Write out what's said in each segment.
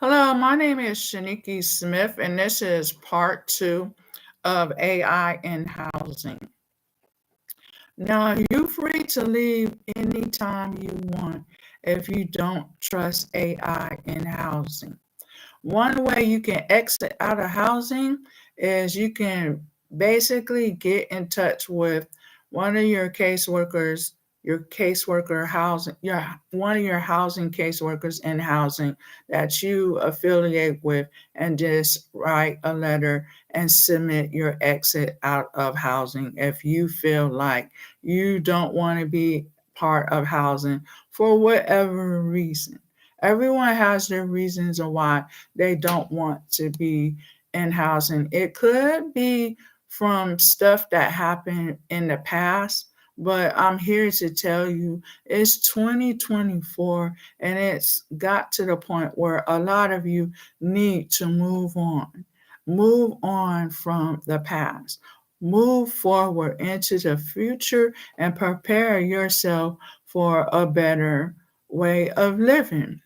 Hello, my name is Shaniki Smith, and this is part two of AI in housing. Now, you're free to leave anytime you want if you don't trust AI in housing. One way you can exit out of housing is you can basically get in touch with one of your caseworker housing, one of your housing caseworkers in housing that you affiliate with, and just write a letter and submit your exit out of housing if you feel like you don't want to be part of housing for whatever reason. Everyone has their reasons of why they don't want to be in housing. It could be from stuff that happened in the past, but I'm here to tell you it's 2024 and it's got to the point where a lot of you need to move on. Move on from the past. Move forward into the future and prepare yourself for a better way of living.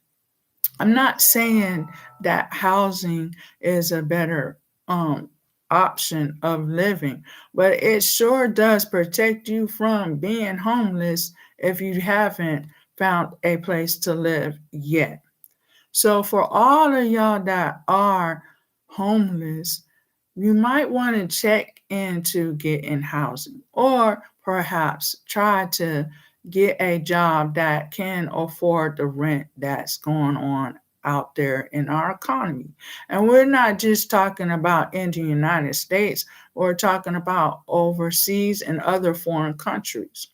I'm not saying that housing is a better um, option of living, but it sure does protect you from being homeless if you haven't found a place to live yet. So, for all of y'all that are homeless, you might want to check into getting housing or perhaps try to get a job that can afford the rent that's going on out there in our economy. And we're not just talking about in the United States, we're talking about overseas and other foreign countries.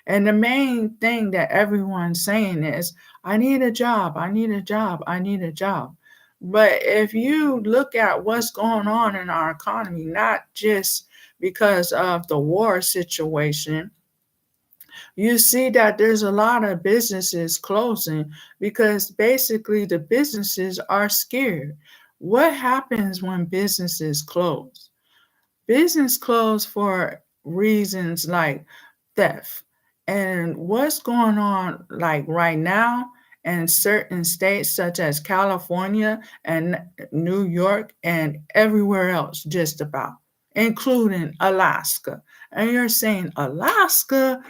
And the main thing that everyone's saying is, I need a job, I need a job, I need a job. But if you look at what's going on in our economy, not just because of the war situation, you see that there's a lot of businesses closing because basically the businesses are scared. What happens when businesses close? Business closed for reasons like theft. And what's going on like right now in certain states such as California and New York and everywhere else just about, including Alaska. And you're saying Alaska,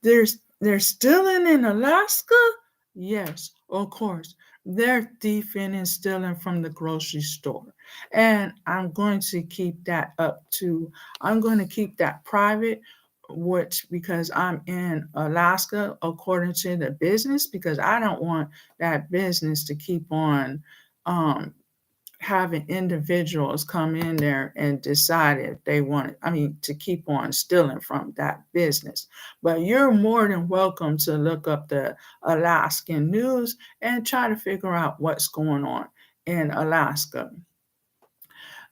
they're stealing in Alaska? Yes, of course. They're thieving and stealing from the grocery store. And I'm going to keep that private, which because I'm in Alaska according to the business, because I don't want that business to keep on um, having individuals come in there and decide if they want to keep on stealing from that business. But you're more than welcome to look up the Alaskan news and try to figure out what's going on in Alaska.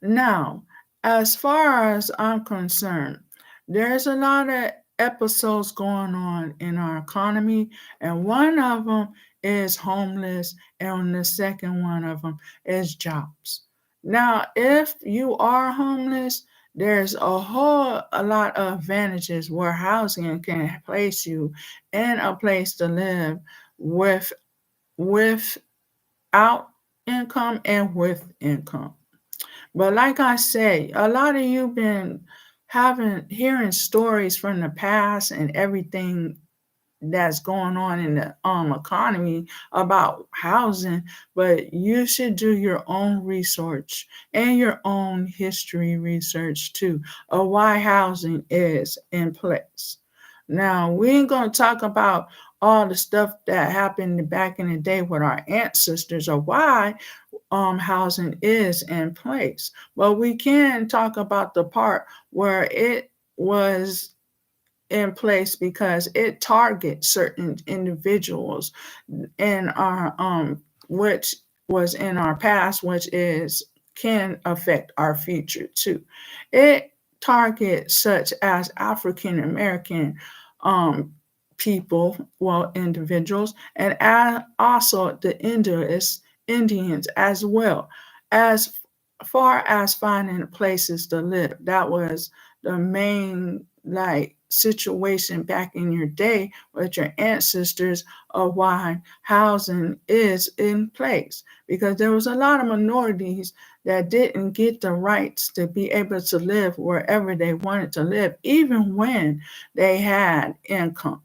Now, as far as I'm concerned, there's a lot of episodes going on in our economy, and one of them is homeless, and the second one of them is jobs. Now, if you are homeless, there's a lot of advantages where housing can place you in a place to live with without income and with income. But like I say, a lot of you been having hearing stories from the past and everything that's going on in the economy about housing, but you should do your own research and your own history research too of why housing is in place. Now, we ain't gonna talk about all the stuff that happened back in the day with our ancestors or why housing is in place. But we can talk about the part where it was in place because it targets certain individuals in our which was in our past, which is can affect our future too. It targets such as African American um people, well, individuals, and also the Indians as well, as far as finding places to live. That was the main like situation back in your day with your ancestors of why housing is in place, because there was a lot of minorities that didn't get the rights to be able to live wherever they wanted to live, even when they had income.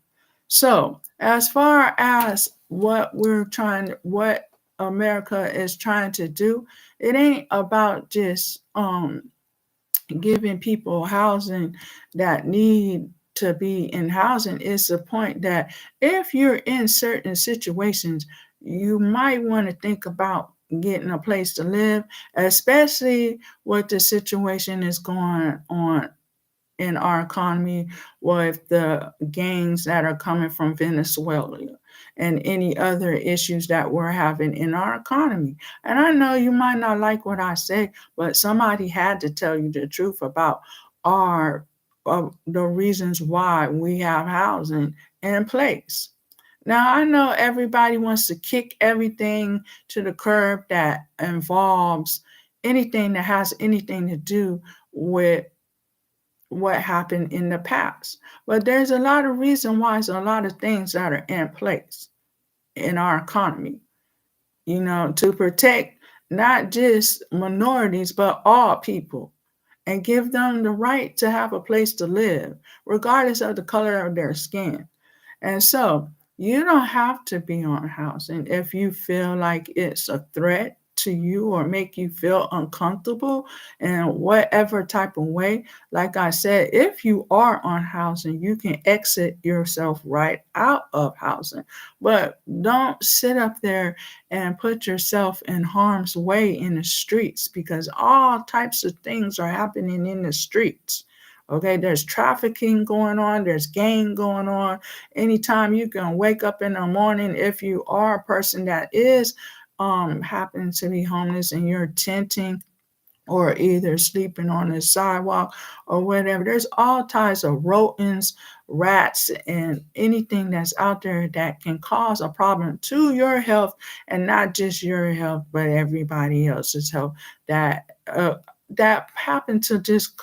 So, as far as what America is trying to do, it ain't about just giving people housing that need to be in housing. It's the point that if you're in certain situations, you might want to think about getting a place to live, especially what the situation is going on in our economy with the gangs that are coming from Venezuela and any other issues that we're having in our economy. And I know you might not like what I say, but somebody had to tell you the truth about our the reasons why we have housing in place. Now, I know everybody wants to kick everything to the curb that involves anything that has anything to do with what happened in the past. But there's a lot of reason why there's a lot of things that are in place in our economy, to protect not just minorities, but all people and give them the right to have a place to live, regardless of the color of their skin. And so you don't have to be on housing if you feel like it's a threat to you or make you feel uncomfortable in whatever type of way. Like I said, if you are on housing, you can exit yourself right out of housing. But don't sit up there and put yourself in harm's way in the streets, because all types of things are happening in the streets. Okay, there's trafficking going on, there's gang going on. Anytime you can wake up in the morning, if you are a person that is happens to be homeless and you're tenting or either sleeping on the sidewalk or whatever, there's all types of rodents, rats, and anything that's out there that can cause a problem to your health, and not just your health, but everybody else's health that happen to just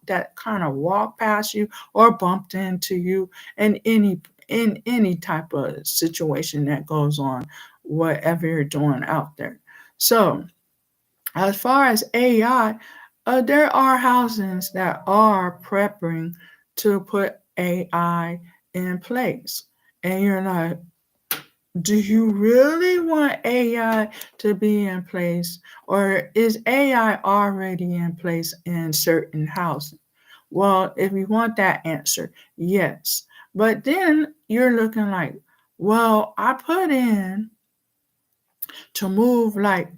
that kind of walk past you or bumped into you in any type of situation that goes on, whatever you're doing out there. So, as far as AI, there are housings that are prepping to put AI in place. And you're like, do you really want AI to be in place, or is AI already in place in certain housing? Well, if you want that answer, yes. But then you're looking like, well, I put in to move like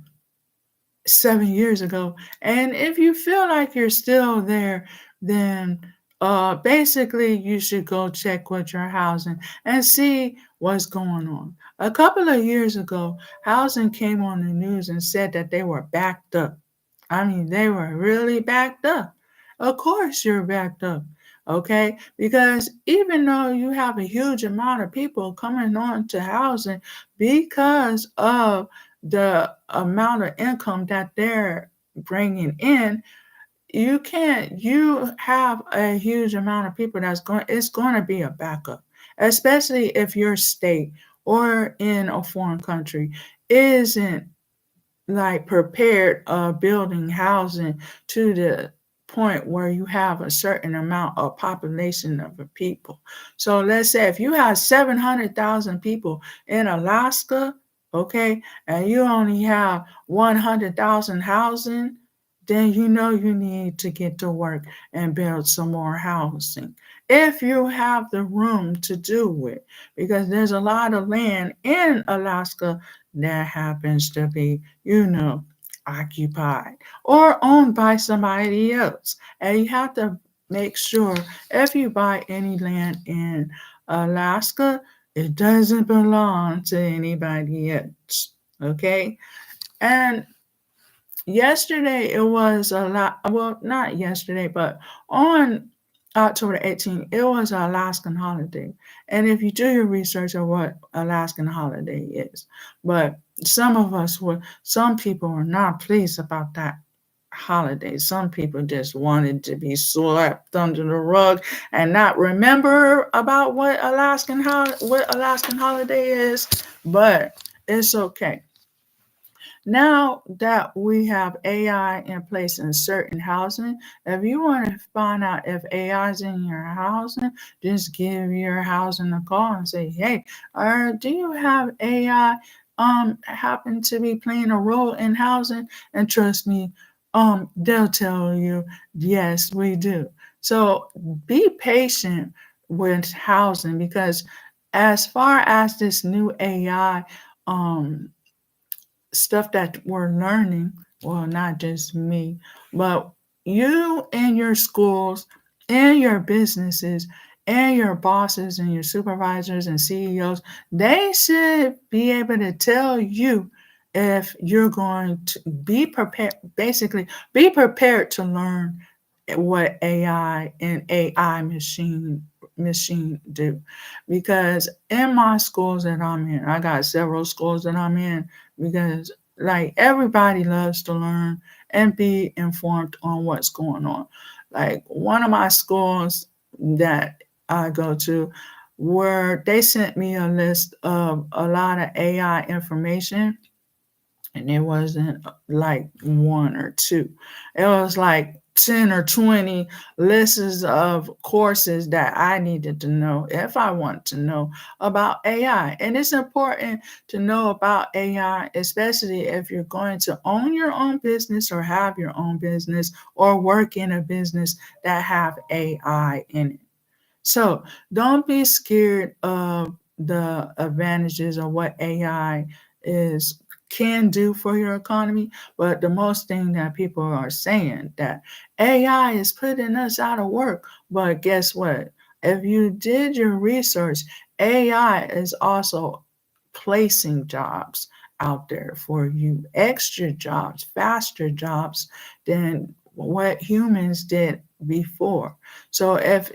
7 years ago. And if you feel like you're still there, then basically you should go check with your housing and see what's going on. A couple of years ago, housing came on the news and said that they were backed up. I mean, they were really backed up. Of course, you're backed up. Okay, because even though you have a huge amount of people coming on to housing because of the amount of income that they're bringing in, you have a huge amount of people it's going to be a backup, especially if your state or in a foreign country isn't like prepared building housing to the point where you have a certain amount of population of the people. So let's say if you have 700,000 people in Alaska, okay, and you only have 100,000 housing, then you know you need to get to work and build some more housing if you have the room to do it, because there's a lot of land in Alaska that happens to be, occupied or owned by somebody else. And you have to make sure if you buy any land in Alaska, it doesn't belong to anybody else. Okay? And yesterday it was a lot, well, not yesterday, but on October 18th, it was an Alaskan holiday. And if you do your research on what Alaskan holiday is, but some people were not pleased about that. holiday. Some people just wanted to be swept under the rug and not remember about what Alaskan holiday is, but it's okay. Now that we have AI in place in certain housing, if you want to find out if AI is in your housing, just give your housing a call and say, "Hey, do you have AI happen to be playing a role in housing?" And trust me, they'll tell you, "Yes, we do." So be patient with housing, because as far as this new AI stuff that we're learning, well, not just me, but you and your schools and your businesses and your bosses and your supervisors and CEOs, they should be able to tell you if you're going to be prepared, basically, be prepared to learn what AI and AI machine do. Because in my schools that I'm in, I got several schools that I'm in, because like everybody loves to learn and be informed on what's going on. Like one of my schools that I go to, where they sent me a list of a lot of AI information, and it wasn't like one or two. It was like 10 or 20 lists of courses that I needed to know if I want to know about AI. And it's important to know about AI, especially if you're going to own your own business or have your own business or work in a business that have AI in it. So don't be scared of the advantages of what AI is can do for your economy. But the most thing that people are saying, that AI is putting us out of work. But guess what? If you did your research, AI is also placing jobs out there for you, extra jobs, faster jobs than what humans did before. So if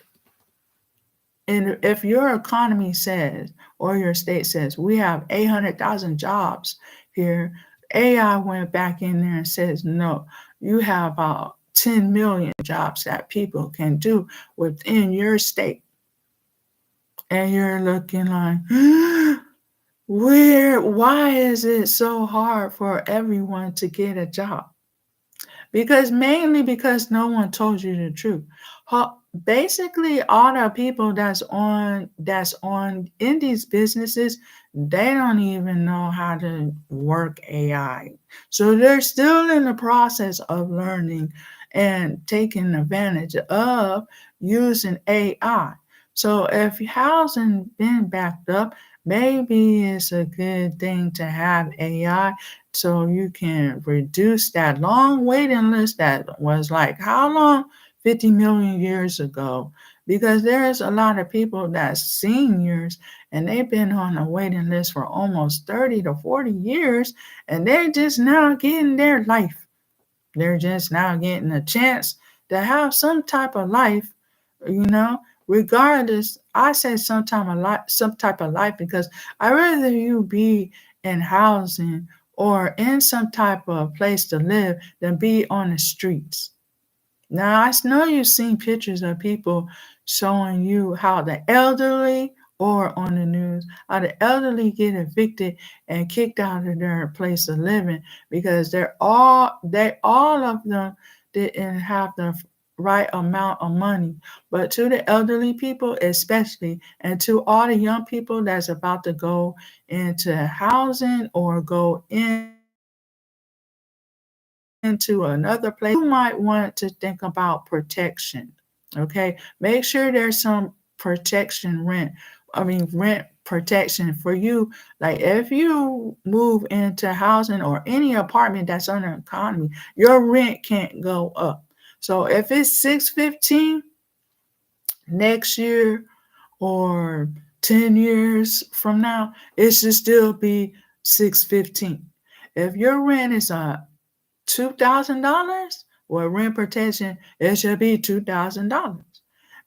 your economy says, or your state says, we have 800,000 jobs here, AI went back in there and says, no, you have about 10 million jobs that people can do within your state. And you're looking like, why is it so hard for everyone to get a job? Mainly because no one told you the truth. Basically, all the people that's on in these businesses, they don't even know how to work AI. So they're still in the process of learning and taking advantage of using AI. So if housing been backed up, maybe it's a good thing to have AI, so you can reduce that long waiting list that was like how long? 50 million years ago. Because there's a lot of people that's seniors and they've been on a waiting list for almost 30 to 40 years, and they're just now getting their life. They're just now getting a chance to have some type of life, you know, regardless. I say some type of life, because I rather you be in housing or in some type of place to live than be on the streets. Now, I know you've seen pictures of people showing you how the elderly, or on the news, how the elderly get evicted and kicked out of their place of living because all of them didn't have the right amount of money. But to the elderly people, especially, and to all the young people that's about to go into housing or go into another place, you might want to think about protection. Okay, make sure there's some rent protection for you. Like if you move into housing or any apartment that's under economy, your rent can't go up. So if it's 615 next year or 10 years from now, it should still be 615. If your rent is $2,000, well, rent protection, it should be $2,000.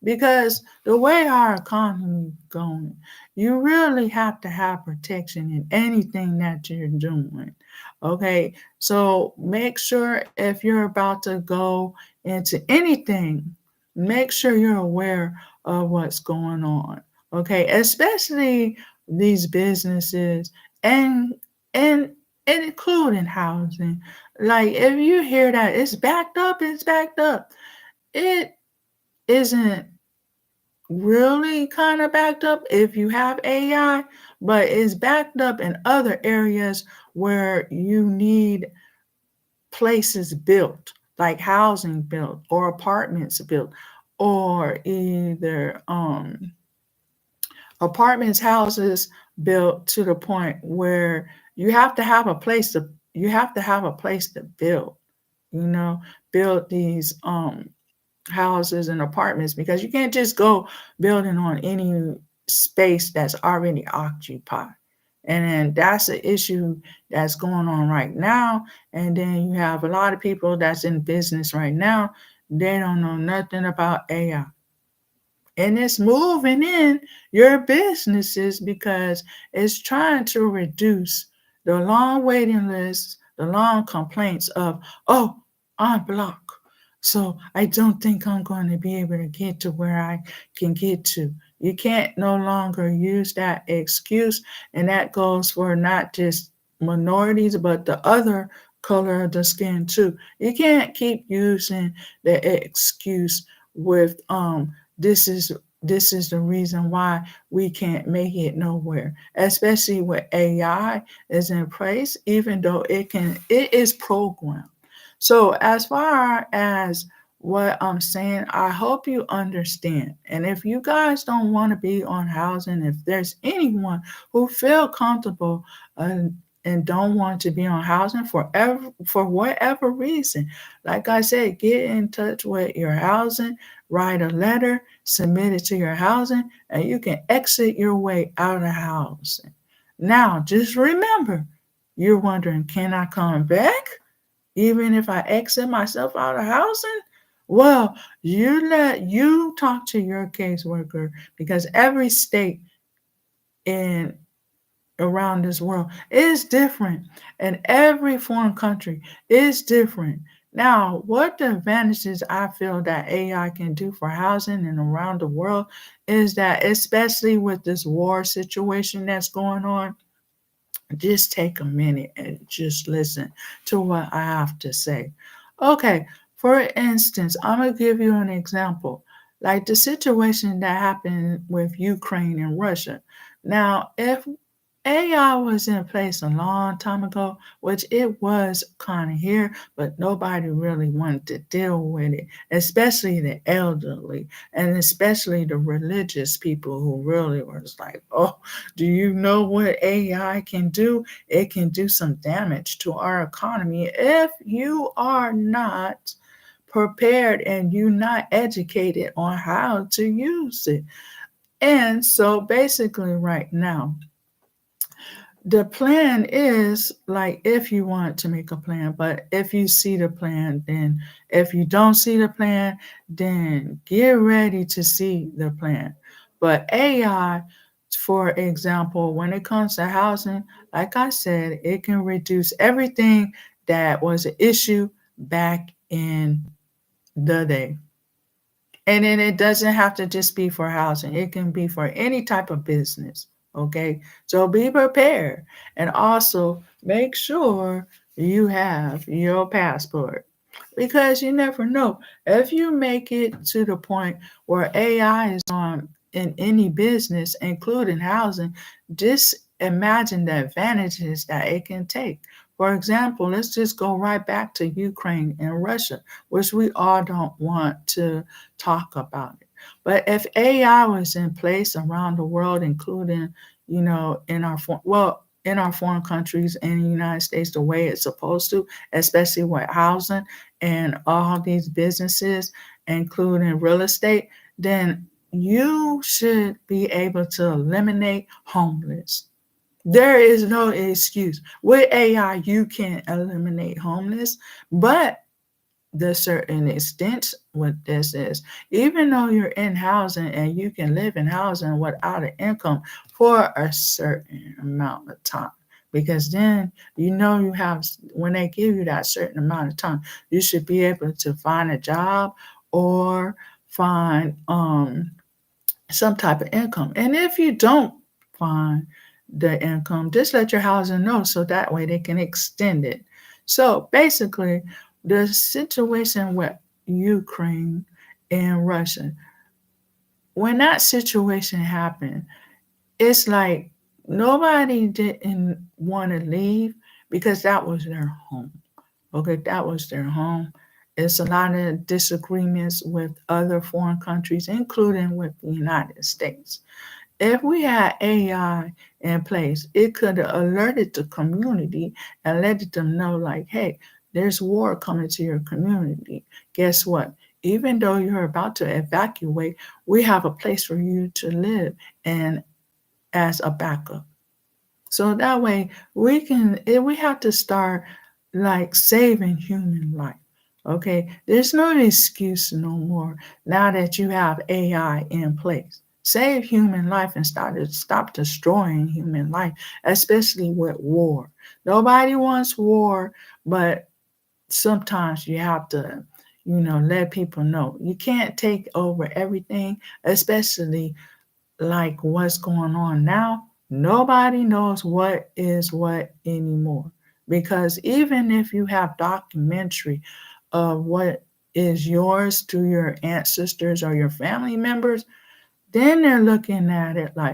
Because the way our economy is going, you really have to have protection in anything that you're doing. Okay, so make sure if you're about to go into anything, make sure you're aware of what's going on. Okay, especially these businesses and and and including housing. Like if you hear that it's backed up, it's backed up. It isn't really kind of backed up if you have AI, but it's backed up in other areas where you need places built, like housing built or apartments built, or either apartments, houses built to the point where you have to have a place to build, you know, build these houses and apartments because you can't just go building on any space that's already occupied. And then that's the issue that's going on right now. And then you have a lot of people that's in business right now. They don't know nothing about AI. And it's moving in your businesses because it's trying to reduce the long waiting lists, the long complaints of, oh, I'm blocked. So I don't think I'm going to be able to get to where I can get to. You can't no longer use that excuse. And that goes for not just minorities, but the other color of the skin too. You can't keep using the excuse with this is the reason why we can't make it nowhere, especially with AI is in place, even though it is programmed. So as far as what I'm saying, I hope you understand. And if you guys don't want to be on housing, if there's anyone who feel comfortable and don't want to be on housing for whatever reason, like I said, get in touch with your housing, write a letter, submit it to your housing, and you can exit your way out of housing. Now, just remember, you're wondering, can I come back? Even if I exit myself out of housing? Well, you talk to your caseworker because every state in around this world is different and every foreign country is different. Now, what the advantages I feel that AI can do for housing and around the world is that, especially with this war situation that's going on, just take a minute and just listen to what I have to say. Okay, for instance, I'm going to give you an example like the situation that happened with Ukraine and Russia. Now, if AI was in place a long time ago, which it was kind of here, but nobody really wanted to deal with it, especially the elderly and especially the religious people who really was like, oh, do you know what AI can do? It can do some damage to our economy if you are not prepared and you're not educated on how to use it. And so basically, right now, the plan is like if you want to make a plan, but if you see the plan, then if you don't see the plan, then get ready to see the plan. But AI, for example, when it comes to housing, like I said, it can reduce everything that was an issue back in the day. And then it doesn't have to just be for housing, it can be for any type of business. Okay, so be prepared and also make sure you have your passport because you never know. If you make it to the point where AI is on in any business, including housing, just imagine the advantages that it can take. For example, let's just go right back to Ukraine and Russia, which we all don't want to talk about it. But if AI was in place around the world, including, in in our foreign countries and the United States, the way it's supposed to, especially with housing and all these businesses, including real estate, then you should be able to eliminate homeless. There is no excuse. With AI, you can eliminate homeless, but the certain extent what this is. Even though you're in housing and you can live in housing without an income for a certain amount of time. Because then you have, when they give you that certain amount of time, you should be able to find a job or find some type of income. And if you don't find the income, just let your housing know so that way they can extend it. So basically, the situation with Ukraine and Russia, when that situation happened, it's like nobody didn't want to leave because that was their home. Okay, that was their home. It's a lot of disagreements with other foreign countries, including with the United States. If we had AI in place, it could have alerted the community and let them know, like, hey, there's war coming to your community. Guess what? Even though you're about to evacuate, we have a place for you to live and as a backup. So that way we have to start like saving human life. Okay, there's no excuse no more now that you have AI in place. Save human life and stop destroying human life, especially with war. Nobody wants war, but sometimes you have to, let people know you can't take over everything, especially like what's going on now. Nobody knows what is what anymore. Because even if you have documentary of what is yours to your ancestors or your family members, then they're looking at it like,